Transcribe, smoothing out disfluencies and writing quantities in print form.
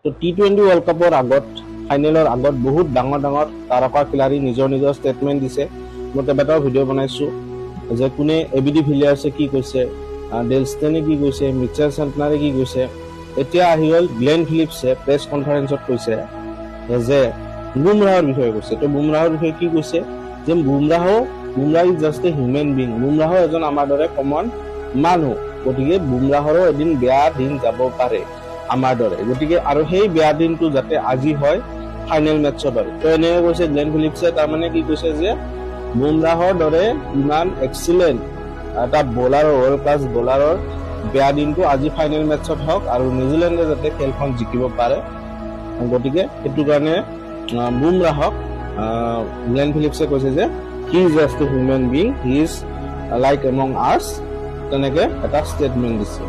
তো T20 world কাপৰ আগত ফাইনেলৰ আগত বহুত ডাঙৰ ডাঙৰ তাৰকা খেলাৰী নিজৰ নিজৰ ষ্টেটমেণ্ট দিছে। মই কেইবাটাও ভিডিঅ' বনাইছোঁ যে কোনে এবিডি ভিলিয়াৰ্ছে কি কৈছে, ডেল ষ্টেনে কি কৈছে, মিচেল চেণ্টনাৰে কি কৈছে। এতিয়া আহি গ'ল গ্লেন ফিলিপছে প্ৰেছ কনফাৰেন্সত কৈছে যে বুমৰাহৰ বিষয়ে কৈছে। তো বুমৰাহৰ বিষয়ে কি কৈছে যে Bumrah is just A human being. Bumrah এজন আমাৰ দৰে কমন মানুহ, গতিকে বুমৰাহৰো এদিন বেয়া দিন যাব পাৰে আমাৰ দৰে। গতিকে আৰু সেই বেয়া দিনটো যাতে আজি হয় ফাইনেল মেটছৰ দৰে। তো এনেকৈ কৈছে গ্লেন ফিলিপছে। তাৰমানে কি কৈছে যে বুমৰাহৰ দৰে ইমান এক্সিলেণ্ট এটা বলাৰৰ, ৱৰ্ল্ড ক্লাছ বলাৰৰ বেয়া দিনটো আজি ফাইনেল মেটছত হওক আৰু নিউজিলেণ্ডে যাতে খেলখন জিকিব পাৰে। গতিকে সেইটো কাৰণে বুমৰাহক গ্লেন ফিলিপছে কৈছে যে he is just A human being, he is like among আছ, তেনেকে এটা ষ্টেটমেণ্ট দিছে।